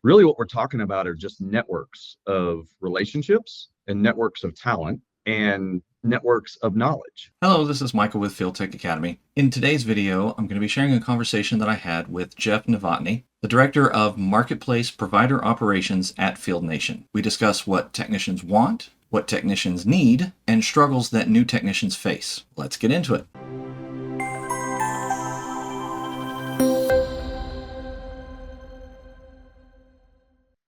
really what we're talking about are just networks of relationships and networks of talent and networks of knowledge. Hello, this is Michael with Field Tech Academy. In today's video, I'm going to be sharing a conversation that I had with Jeff Novotny, the Director of Marketplace Provider Operations at Field Nation. We discuss what technicians want, what technicians need, and struggles that new technicians face. Let's get into it.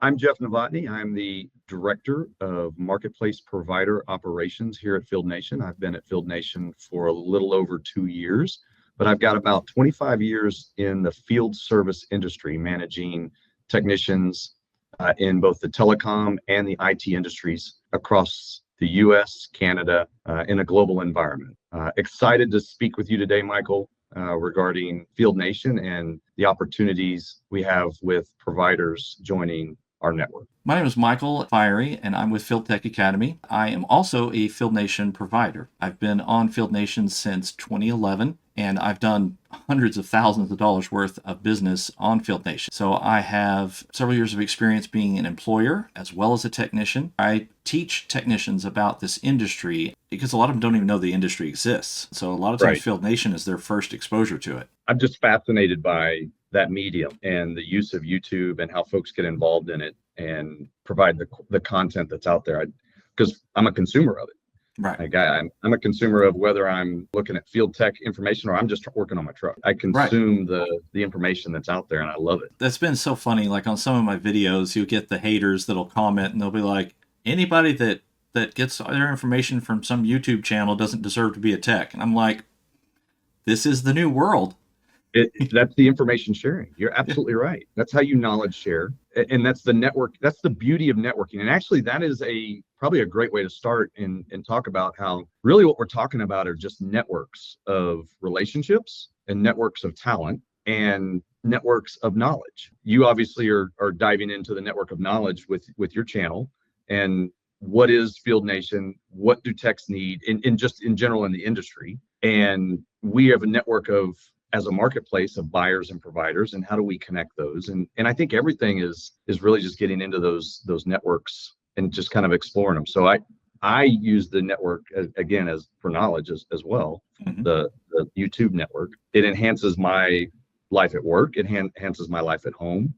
I'm Jeff Novotny. I'm the Director of Marketplace Provider Operations here at Field Nation. I've been at Field Nation for a little over 2 years, but I've got about 25 years in the field service industry, managing technicians in both the telecom and the IT industries across the US, Canada, in a global environment. Excited to speak with you today, Michael, regarding Field Nation and the opportunities we have with providers joining our network. My name is Michael Fiery, and I'm with Field Tech Academy. I am also a Field Nation provider. I've been on Field Nation since 2011, and I've done hundreds of thousands of dollars worth of business on Field Nation. So I have several years of experience being an employer as well as a technician. I teach technicians about this industry because a lot of them don't even know the industry exists. So a lot of times Right. Field Nation is their first exposure to it. I'm just fascinated by that medium and the use of YouTube and how folks get involved in it and provide the content that's out there. Because I'm a consumer of it. Right. Like I'm a consumer of whether I'm looking at field tech information or I'm just working on my truck. I consume the information that's out there and I love it. That's been so funny. Like on some of my videos, you get the haters that'll comment and they'll be like, anybody that gets their information from some YouTube channel doesn't deserve to be a tech. And I'm like, this is the new world. That's the information sharing. You're absolutely right. That's how you knowledge share. And that's the network. That's the beauty of networking. And actually, that is probably a great way to start and talk about how really what we're talking about are just networks of relationships and networks of talent and networks of knowledge. You obviously are diving into the network of knowledge with your channel. And what is Field Nation? What do techs need in just in general in the industry? And we have a network as a marketplace of buyers and providers, and how do we connect those? And I think everything is really just getting into those networks and just kind of exploring them. So I use the network again as for knowledge as well. Mm-hmm. The YouTube network, it enhances my life at work. It enhances my life at home.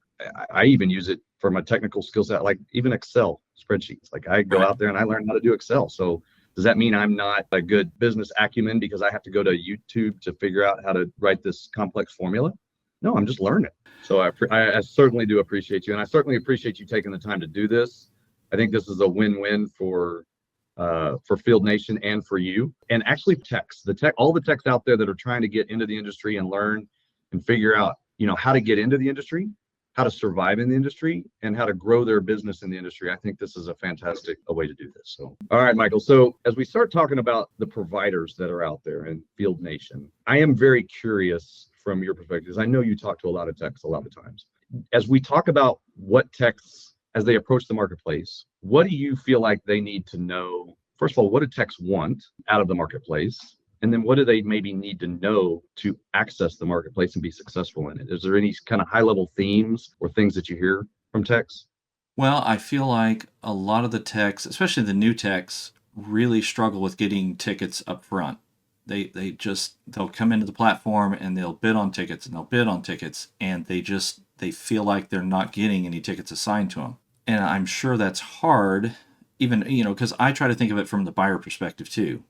I even use it from a technical skill set, like even Excel spreadsheets. Like I go out there and I learn how to do Excel. So does that mean I'm not a good business acumen because I have to go to YouTube to figure out how to write this complex formula? No, I'm just learning. So I certainly do appreciate you. And I certainly appreciate you taking the time to do this. I think this is a win-win for Field Nation and for you. And actually all the techs out there that are trying to get into the industry and learn and figure out, how to get into the industry, how to survive in the industry, and how to grow their business in the industry. I think this is a fantastic way to do this. So, all right, Michael. So as we start talking about the providers that are out there in Field Nation, I am very curious from your perspective, because I know you talk to a lot of techs a lot of times. As we talk about what techs, as they approach the marketplace, what do you feel like they need to know? First of all, what do techs want out of the marketplace? And then what do they maybe need to know to access the marketplace and be successful in it? Is there any kind of high level themes or things that you hear from techs? Well, I feel like a lot of the techs, especially the new techs, really struggle with getting tickets up front. They'll come into the platform and they'll bid on tickets and they'll bid on tickets, and they feel like they're not getting any tickets assigned to them. And I'm sure that's hard, even, because I try to think of it from the buyer perspective too.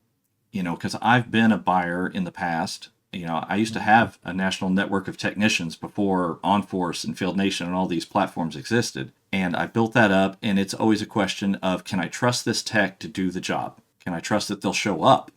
Because I've been a buyer in the past. I used to have a national network of technicians before OnForce and Field Nation and all these platforms existed. And I built that up, and it's always a question of, can I trust this tech to do the job? Can I trust that they'll show up?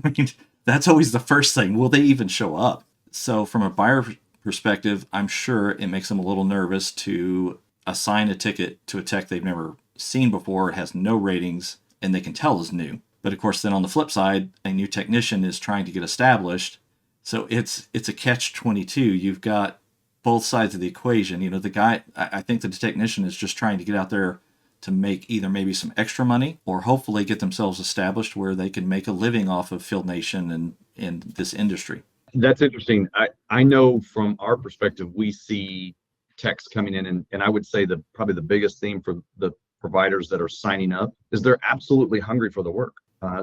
I mean, that's always the first thing. Will they even show up? So from a buyer perspective, I'm sure it makes them a little nervous to assign a ticket to a tech they've never seen before, has no ratings, and they can tell is new. But of course, then on the flip side, a new technician is trying to get established. So it's a catch-22. You've got both sides of the equation. The guy, I think that the technician is just trying to get out there to make either maybe some extra money or hopefully get themselves established where they can make a living off of Field Nation and in this industry. That's interesting. I know from our perspective, we see techs coming in, and I would say probably the biggest theme for the providers that are signing up is they're absolutely hungry for the work.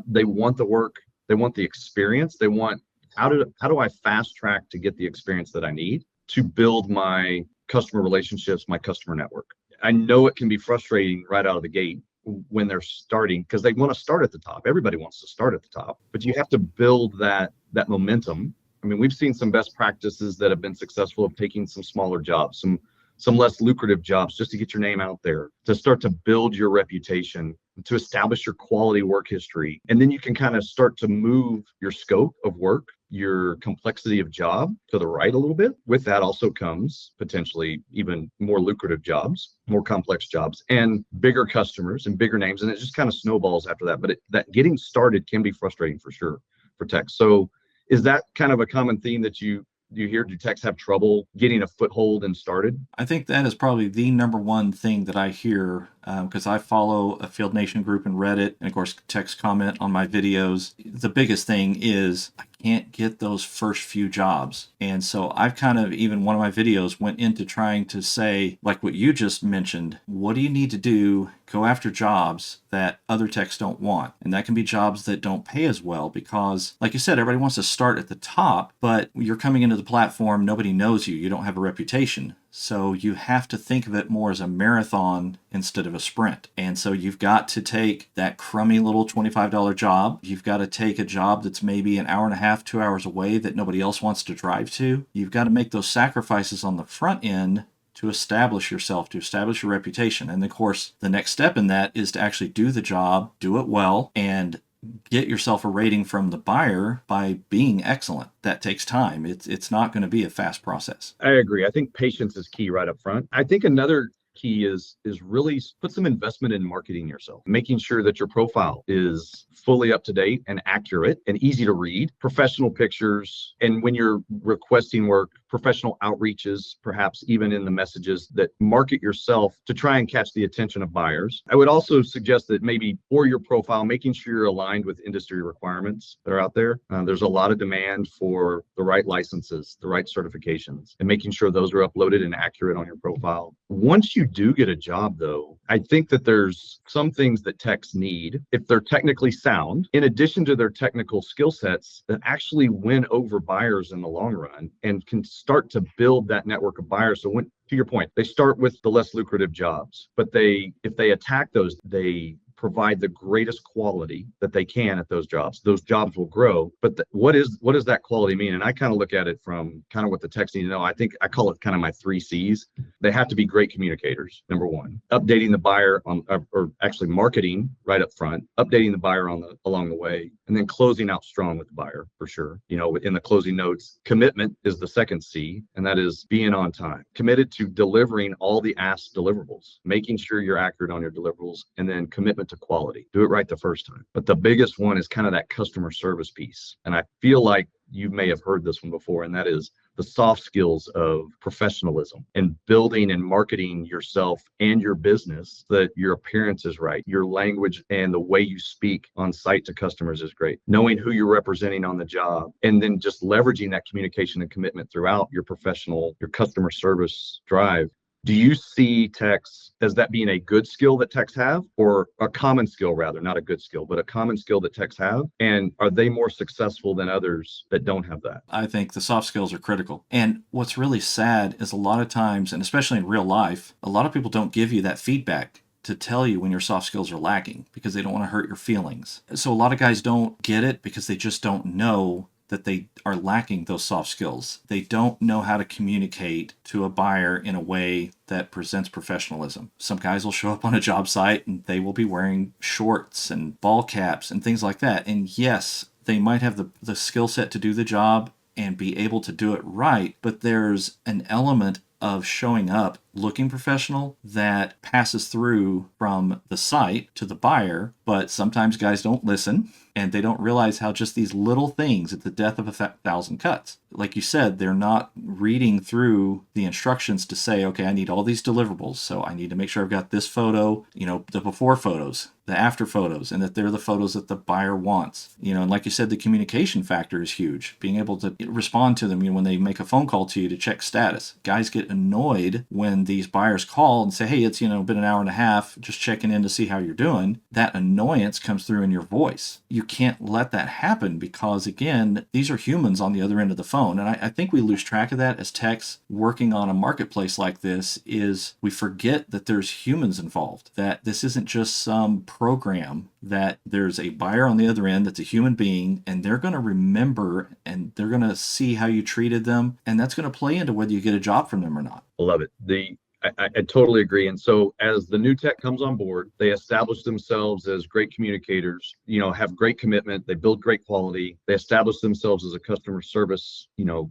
They want the work, they want the experience, they want how do I fast track to get the experience that I need to build my customer relationships, my customer network. I know it can be frustrating right out of the gate when they're starting because they want to start at the top. Everybody wants to start at the top, but you have to build that momentum. I mean, we've seen some best practices that have been successful of taking some smaller jobs, some less lucrative jobs, just to get your name out there, to start to build your reputation, to establish your quality work history. And then you can kind of start to move your scope of work, your complexity of job to the right a little bit. With that also comes potentially even more lucrative jobs, more complex jobs, and bigger customers and bigger names. And it just kind of snowballs after that. But that getting started can be frustrating for sure for tech. So is that kind of a common theme that you hear? Do techs have trouble getting a foothold and started? I think that is probably the number one thing that I hear because I follow a Field Nation group in Reddit, and of course, text comment on my videos. The biggest thing is I can't get those first few jobs. And so I've kind of, even one of my videos went into trying to say, like what you just mentioned, what do you need to do? Go after jobs that other techs don't want. And that can be jobs that don't pay as well because, like you said, everybody wants to start at the top, but you're coming into the platform, nobody knows you, you don't have a reputation. So you have to think of it more as a marathon instead of a sprint. And so you've got to take that crummy little $25 job. You've got to take a job that's maybe an hour and a half, 2 hours away that nobody else wants to drive to. You've got to make those sacrifices on the front end to establish yourself, to establish your reputation. And of course, the next step in that is to actually do the job, do it well, and get yourself a rating from the buyer by being excellent. That takes time. It's not going to be a fast process. I agree. I think patience is key right up front. I think another key is really put some investment in marketing yourself, making sure that your profile is fully up to date and accurate and easy to read, professional pictures, and when you're requesting work, professional outreaches, perhaps even in the messages that market yourself to try and catch the attention of buyers. I would also suggest that maybe for your profile, making sure you're aligned with industry requirements that are out there. There's a lot of demand for the right licenses, the right certifications, and making sure those are uploaded and accurate on your profile. Once you do get a job, though, I think that there's some things that techs need, if they're technically sound, in addition to their technical skill sets, that actually win over buyers in the long run and can start to build that network of buyers. So to your point, they start with the less lucrative jobs, but if they attack those, they provide the greatest quality that they can at those jobs. Those jobs will grow. But what does that quality mean? And I kind of look at it from kind of what the techs need to know. I think I call it kind of my 3 C's. They have to be great communicators, number one. Updating the buyer on, or actually marketing right up front, updating the buyer along the way, and then closing out strong with the buyer for sure. In the closing notes, commitment is the second C, and that is being on time. Committed to delivering all the asked deliverables, making sure you're accurate on your deliverables, and then commitment to quality. Do it right the first time. But the biggest one is kind of that customer service piece. And I feel like you may have heard this one before, and that is the soft skills of professionalism and building and marketing yourself and your business so that your appearance is right. Your language and the way you speak on site to customers is great. Knowing who you're representing on the job, and then just leveraging that communication and commitment throughout your customer service drive. Do you see techs as that being a good skill that techs have, or a common skill rather, not a good skill, but a common skill that techs have? And are they more successful than others that don't have that? I think the soft skills are critical. And what's really sad is a lot of times, and especially in real life, a lot of people don't give you that feedback to tell you when your soft skills are lacking because they don't want to hurt your feelings. So a lot of guys don't get it because they just don't know that they are lacking those soft skills. They don't know how to communicate to a buyer in a way that presents professionalism. Some guys will show up on a job site and they will be wearing shorts and ball caps and things like that. And yes, they might have the skill set to do the job and be able to do it right, but there's an element of showing up looking professional that passes through from the site to the buyer. But sometimes guys don't listen and they don't realize how just these little things, it's the death of 1,000 cuts. like you said, they're not reading through the instructions to say, okay, I need all these deliverables. So I need to make sure I've got this photo, the before photos, the after photos, and that they're the photos that the buyer wants. And like you said, the communication factor is huge. Being able to respond to them, when they make a phone call to you to check status. Guys get annoyed when these buyers call and say, hey, it's, been an hour and a half, just checking in to see how you're doing. That annoyance comes through in your voice. You can't let that happen because, again, these are humans on the other end of the phone. And I think we lose track of that as techs working on a marketplace like this. Is we forget that there's humans involved, that this isn't just some program, that there's a buyer on the other end that's a human being, and they're going to remember and they're going to see how you treated them, and that's going to play into whether you get a job from them or not. I love it. I totally agree. And so as the new tech comes on board, they establish themselves as great communicators, have great commitment. They build great quality. They establish themselves as a customer service,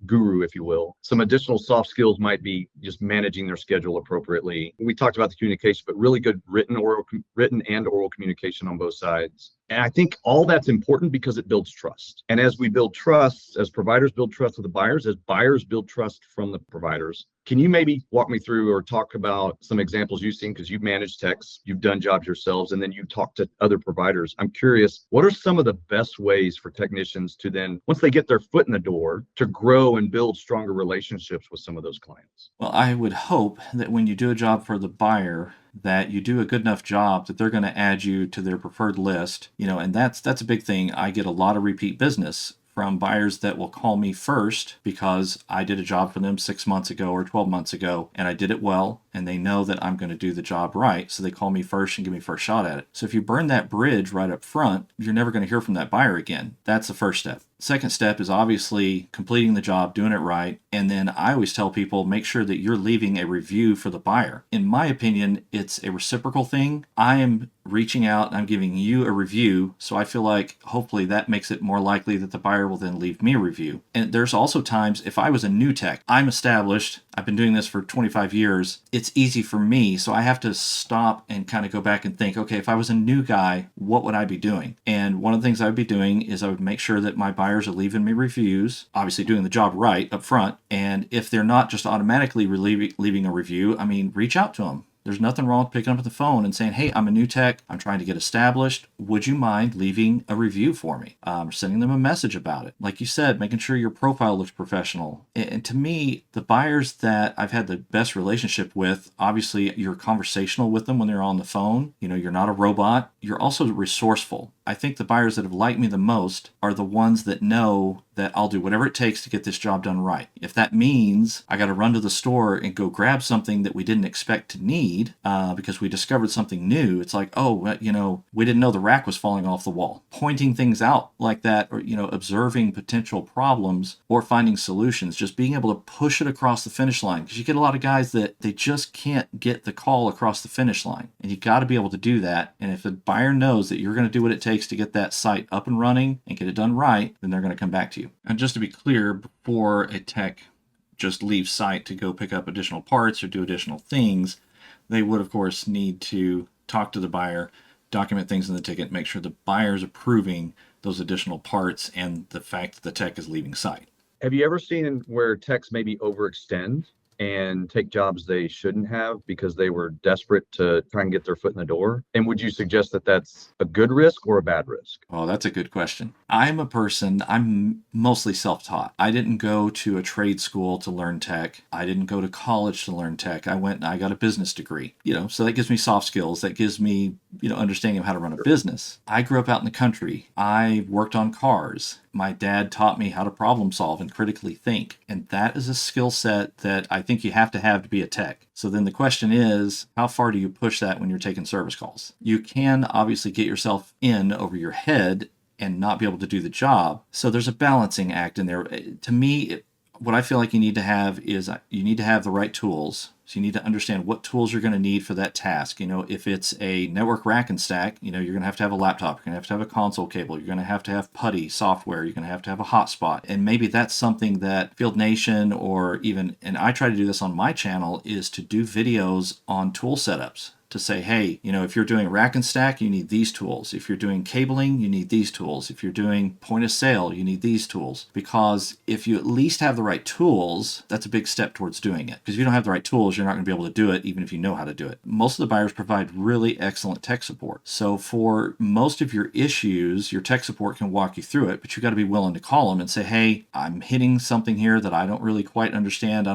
guru, if you will. Some additional soft skills might be just managing their schedule appropriately. We talked about the communication, but really good written and oral communication on both sides. And I think all that's important because it builds trust. And as we build trust, as providers build trust with the buyers, as buyers build trust from the providers, can you maybe walk me through or talk about some examples you've seen? Because you've managed techs, you've done jobs yourselves, and then you talk to other providers. I'm curious, what are some of the best ways for technicians to then, once they get their foot in the door, to grow and build stronger relationships with some of those clients? Well, I would hope that when you do a job for the buyer, that you do a good enough job that they're going to add you to their preferred list, and that's a big thing. I get a lot of repeat business from buyers that will call me first because I did a job for them 6 months ago or 12 months ago, and I did it well, and they know that I'm going to do the job right, so they call me first and give me first shot at it. So if you burn that bridge right up front, you're never going to hear from that buyer again. That's the first step. Second step is obviously completing the job, doing it right, and then I always tell people, make sure that you're leaving a review for the buyer. In my opinion, it's a reciprocal thing. I am reaching out and I'm giving you a review, so I feel like hopefully that makes it more likely that the buyer will then leave me a review. And there's also times, if I was a new tech, I'm established, I've been doing this for 25 years, it's easy for me, so I have to stop and kind of go back and think, okay, if I was a new guy, what would I be doing? And one of the things I would be doing is I would make sure that my buyers are leaving me reviews, obviously doing the job right up front, and if they're not just automatically leaving a review, reach out to them. There's nothing wrong with picking up the phone and saying, hey, I'm a new tech. I'm trying to get established. Would you mind leaving a review for me? Sending them a message about it. Like you said, making sure your profile looks professional. And to me, the buyers that I've had the best relationship with, obviously you're conversational with them when they're on the phone. You're not a robot. You're also resourceful. I think the buyers that have liked me the most are the ones that know that I'll do whatever it takes to get this job done right. If that means I got to run to the store and go grab something that we didn't expect to need because we discovered something new, it's like, oh, we didn't know the rack was falling off the wall. Pointing things out like that, or, observing potential problems or finding solutions, just being able to push it across the finish line. Because you get a lot of guys that they just can't get the call across the finish line. And you got to be able to do that. And if the buyer knows that you're going to do what it takes to get that site up and running and get it done right, then they're going to come back to you. And just to be clear, before a tech just leaves site to go pick up additional parts or do additional things, they would, of course, need to talk to the buyer, document things in the ticket, make sure the buyer's approving those additional parts and the fact that the tech is leaving site. Have you ever seen where techs maybe overextend and take jobs they shouldn't have because they were desperate to try and get their foot in the door? And would you suggest that that's a good risk or a bad risk? Oh, that's a good question. I'm mostly self-taught. I didn't go to a trade school to learn tech. I didn't go to college to learn tech. I went and I got a business degree, so that gives me soft skills. That gives me, understanding of how to run a business. I grew up out in the country. I worked on cars. My dad taught me how to problem solve and critically think. And that is a skill set that I think you have to be a tech. So then the question is, how far do you push that when you're taking service calls? You can obviously get yourself in over your head and not be able to do the job. So there's a balancing act in there. To me, what I feel like you need to have is you need to have the right tools. So you need to understand what tools you're going to need for that task. If it's a network rack and stack, you're going to have a laptop. You're going to have a console cable. You're going to have putty software. You're going to have a hotspot. And maybe that's something that Field Nation or even, and I try to do this on my channel, is to do videos on tool setups. to say, hey, if you're doing rack and stack, you need these tools. If you're doing cabling, you need these tools. If you're doing point of sale, you need these tools. Because if you at least have the right tools, that's a big step towards doing it. Because if you don't have the right tools, you're not going to be able to do it, even if you know how to do it. Most of the buyers provide really excellent tech support. So for most of your issues, your tech support can walk you through it, but you got to be willing to call them and say, hey, I'm hitting something here that I don't really quite understand.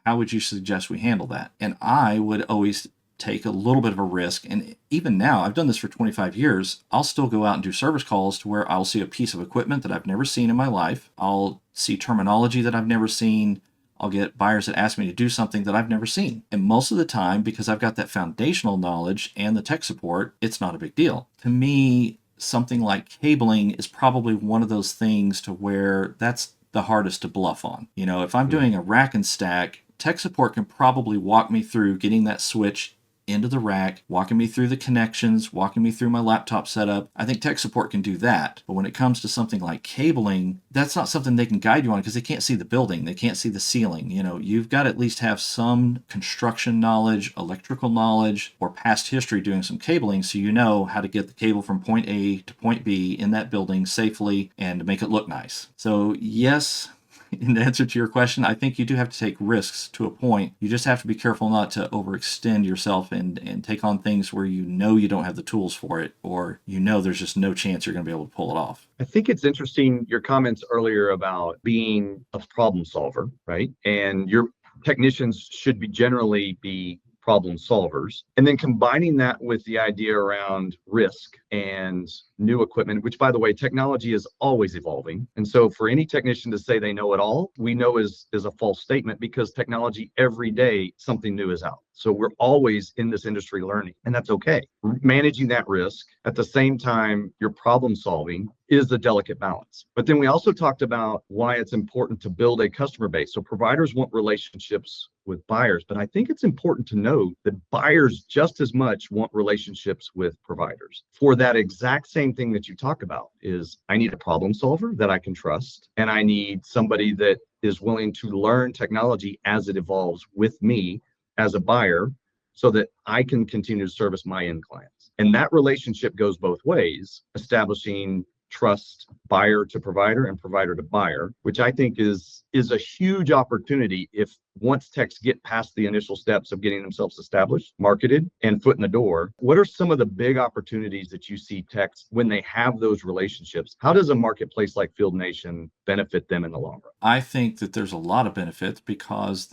How would you suggest we handle that? And I would always take a little bit of a risk. And even now, I've done this for 25 years. I'll still go out and do service calls to where I'll see a piece of equipment that I've never seen in my life. I'll see terminology that I've never seen. I'll get buyers that ask me to do something that I've never seen. And most of the time, because I've got that foundational knowledge and the tech support, it's not a big deal. To me, something like cabling is probably one of those things to where that's the hardest to bluff on. If I'm doing a rack and stack, tech support can probably walk me through getting that switch into the rack, walking me through the connections, walking me through my laptop setup. I think tech support can do that. But when it comes to something like cabling, that's not something they can guide you on because they can't see the building. They can't see the ceiling. You've got to at least have some construction knowledge, electrical knowledge, or past history doing some cabling so you know how to get the cable from point A to point B in that building safely and to make it look nice. So yes, in answer to your question, I think you do have to take risks to a point. You just have to be careful not to overextend yourself and take on things where you don't have the tools for it, or there's just no chance you're going to be able to pull it off. I think it's interesting, your comments earlier about being a problem solver, right? And your technicians should generally be problem solvers. And then combining that with the idea around risk and new equipment, which, by the way, technology is always evolving. And so for any technician to say they know it all, we know is a false statement, because technology, every day something new is out. So we're always in this industry learning, and that's okay. Managing that risk at the same time you're problem solving is a delicate balance. But then we also talked about why it's important to build a customer base. So providers want relationships with buyers, but I think it's important to know that buyers just as much want relationships with providers for that exact same thing that you talk about. Is I need a problem solver that I can trust, and I need somebody that is willing to learn technology as it evolves with me as a buyer, so that I can continue to service my end clients. And that relationship goes both ways, establishing trust, buyer to provider and provider to buyer, which I think is a huge opportunity if once techs get past the initial steps of getting themselves established, marketed, and foot in the door. What are some of the big opportunities that you see techs when they have those relationships? How does a marketplace like Field Nation benefit them in the long run? I think that there's a lot of benefits because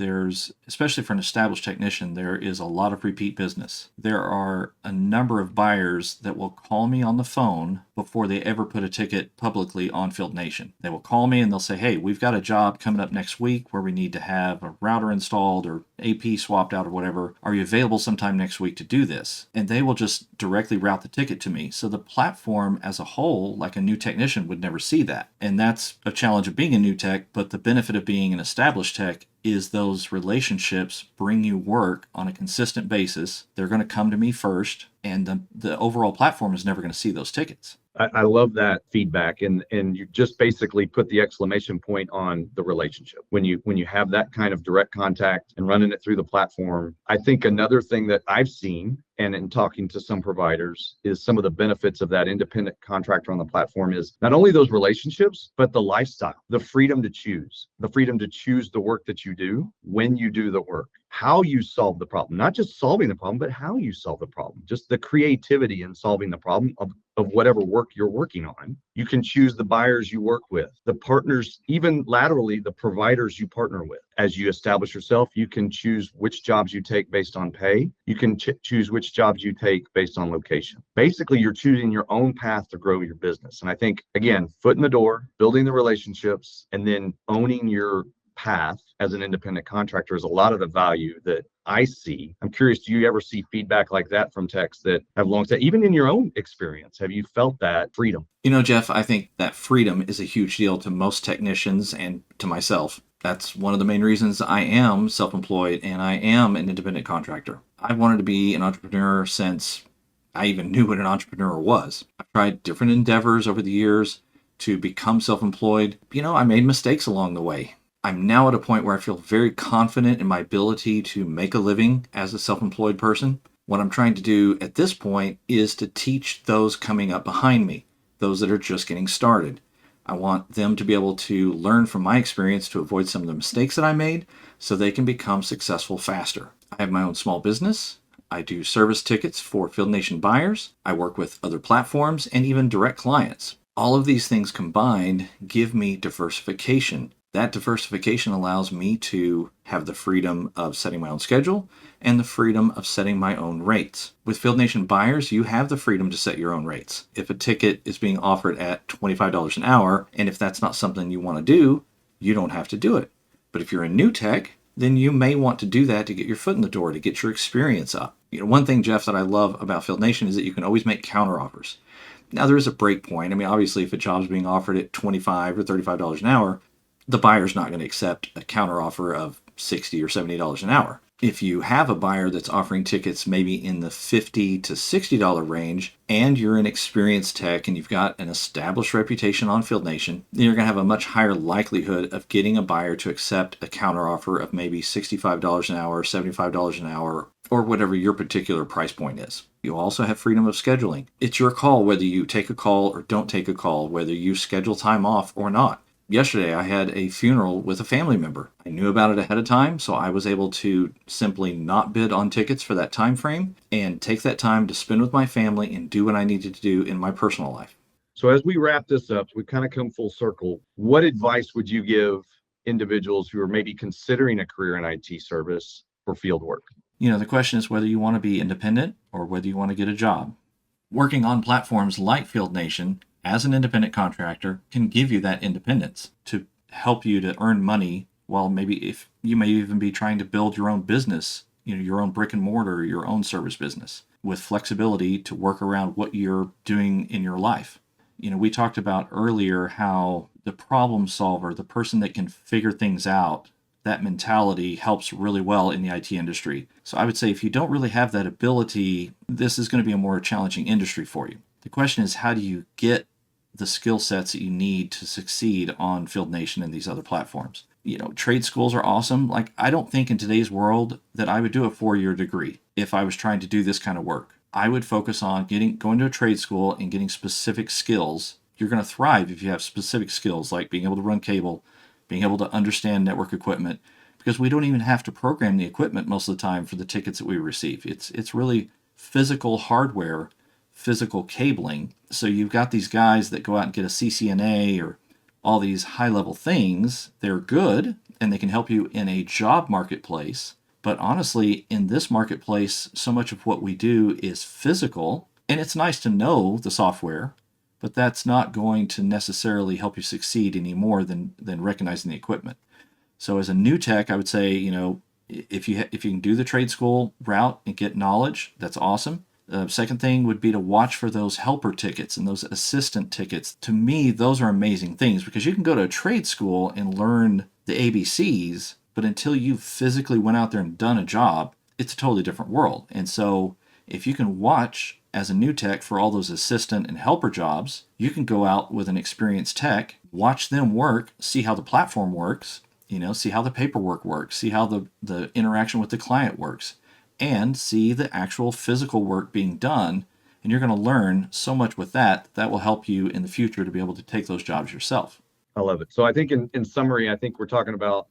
especially for an established technician, there is a lot of repeat business. There are a number of buyers that will call me on the phone before they ever put a ticket publicly on Field Nation. They will call me and they'll say, hey, we've got a job coming up next week where we need to have a router installed or AP swapped out or whatever. Are you available sometime next week to do this? And they will just directly route the ticket to me. So the platform as a whole, like a new technician, would never see that. And that's a challenge of being a new tech, but the benefit of being an established tech is those relationships bring you work on a consistent basis. They're going to come to me first, and the overall platform is never going to see those tickets. I love that feedback, and you just basically put the exclamation point on the relationship. When you have that kind of direct contact and running it through the platform, I think another thing that I've seen, and in talking to some providers, is some of the benefits of that independent contractor on the platform is not only those relationships, but the lifestyle, the freedom to choose the work that you do, when you do the work, how you solve the problem, not just solving the problem, but how you solve the problem, just the creativity in solving the problem of whatever work you're working on. You can choose the buyers you work with, the partners, even laterally, the providers you partner with. As you establish yourself, you can choose which jobs you take based on pay. You can choose which jobs you take based on location. Basically, you're choosing your own path to grow your business. And I think, again, foot in the door, building the relationships, and then owning your path as an independent contractor is a lot of the value that I see. I'm curious, do you ever see feedback like that from techs that have long time, even in your own experience? Have you felt that freedom? Jeff, I think that freedom is a huge deal to most technicians and to myself. That's one of the main reasons I am self-employed and I am an independent contractor. I've wanted to be an entrepreneur since I even knew what an entrepreneur was. I've tried different endeavors over the years to become self-employed. I made mistakes along the way. I'm now at a point where I feel very confident in my ability to make a living as a self-employed person. What I'm trying to do at this point is to teach those coming up behind me, those that are just getting started. I want them to be able to learn from my experience to avoid some of the mistakes that I made so they can become successful faster. I have my own small business. I do service tickets for Field Nation buyers. I work with other platforms and even direct clients. All of these things combined give me diversification. That diversification allows me to have the freedom of setting my own schedule and the freedom of setting my own rates. With Field Nation buyers, you have the freedom to set your own rates. If a ticket is being offered at $25 an hour, and if that's not something you want to do, you don't have to do it. But if you're a new tech, then you may want to do that to get your foot in the door, to get your experience up. One thing, Jeff, that I love about Field Nation is that you can always make counter offers. Now, there is a break point. I mean, obviously, if a job's being offered at $25 or $35 an hour, the buyer's not going to accept a counter offer of $60 or $70 an hour. If you have a buyer that's offering tickets maybe in the $50 to $60 range, and you're an experienced tech and you've got an established reputation on Field Nation, then you're going to have a much higher likelihood of getting a buyer to accept a counteroffer of maybe $65 an hour, $75 an hour, or whatever your particular price point is. You also have freedom of scheduling. It's your call whether you take a call or don't take a call, whether you schedule time off or not. Yesterday, I had a funeral with a family member. I knew about it ahead of time, so I was able to simply not bid on tickets for that time frame and take that time to spend with my family and do what I needed to do in my personal life. So as we wrap this up, we kind of come full circle. What advice would you give individuals who are maybe considering a career in IT service for field work? The question is whether you want to be independent or whether you want to get a job. Working on platforms like Field Nation as an independent contractor can give you that independence to help you to earn money while maybe if you may even be trying to build your own business, your own brick and mortar, your own service business with flexibility to work around what you're doing in your life. We talked about earlier how the problem solver, the person that can figure things out, that mentality helps really well in the IT industry. So I would say if you don't really have that ability, this is going to be a more challenging industry for you. The question is, how do you get the skill sets that you need to succeed on Field Nation and these other platforms? Trade schools are awesome. Like, I don't think in today's world that I would do a 4-year degree if I was trying to do this kind of work. I would focus on going to a trade school and getting specific skills. You're going to thrive if you have specific skills like being able to run cable, being able to understand network equipment, because we don't even have to program the equipment most of the time for the tickets that we receive. It's really physical hardware, physical cabling. So you've got these guys that go out and get a CCNA or all these high-level things. They're good, and they can help you in a job marketplace. But honestly, in this marketplace, so much of what we do is physical, and it's nice to know the software, but that's not going to necessarily help you succeed any more than recognizing the equipment. So as a new tech, I would say, if you can do the trade school route and get knowledge, that's awesome. The second thing would be to watch for those helper tickets and those assistant tickets. To me, those are amazing things because you can go to a trade school and learn the ABCs, but until you physically went out there and done a job, it's a totally different world. And so if you can watch as a new tech for all those assistant and helper jobs, you can go out with an experienced tech, watch them work, see how the platform works, see how the paperwork works, see how the interaction with the client works, and see the actual physical work being done. And you're going to learn so much with that will help you in the future to be able to take those jobs yourself. I love it. So I think in summary, I think we're talking about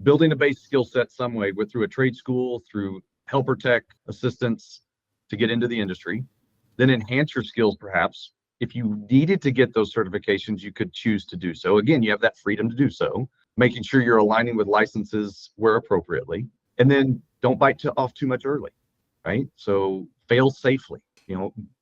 building a base skill set some way through a trade school, through helper tech assistance to get into the industry, then enhance your skills perhaps. If you needed to get those certifications, you could choose to do so. Again, you have that freedom to do so, making sure you're aligning with licenses where appropriately, and then don't bite off too much early, right? So fail safely,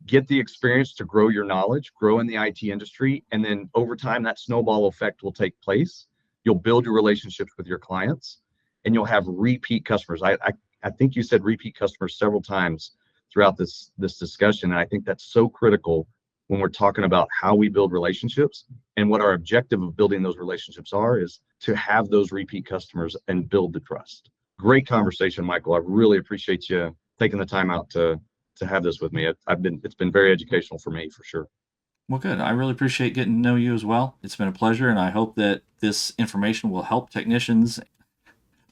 get the experience to grow your knowledge, grow in the IT industry, and then over time, that snowball effect will take place. You'll build your relationships with your clients, and you'll have repeat customers. I think you said repeat customers several times throughout this discussion, and I think that's so critical when we're talking about how we build relationships. And what our objective of building those relationships is to have those repeat customers and build the trust. Great conversation, Michael. I really appreciate you taking the time out to have this with me. It's been very educational for me, for sure. Well, good. I really appreciate getting to know you as well. It's been a pleasure, and I hope that this information will help technicians.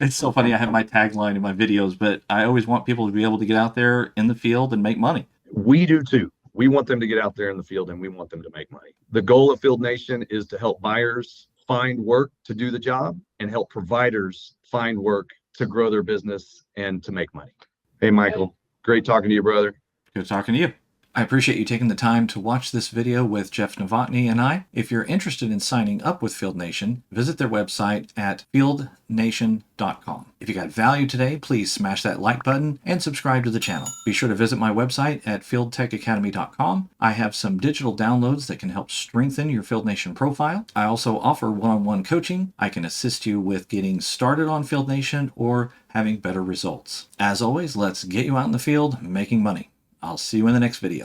It's so funny. I have my tagline in my videos, but I always want people to be able to get out there in the field and make money. We do too. We want them to get out there in the field and we want them to make money. The goal of Field Nation is to help buyers find work to do the job and help providers find work to grow their business and to make money. Hey, Michael, great talking to you, brother. Good talking to you. I appreciate you taking the time to watch this video with Jeff Novotny and I. If you're interested in signing up with Field Nation, visit their website at fieldnation.com. If you got value today, please smash that like button and subscribe to the channel. Be sure to visit my website at fieldtechacademy.com. I have some digital downloads that can help strengthen your Field Nation profile. I also offer one-on-one coaching. I can assist you with getting started on Field Nation or having better results. As always, let's get you out in the field making money. I'll see you in the next video.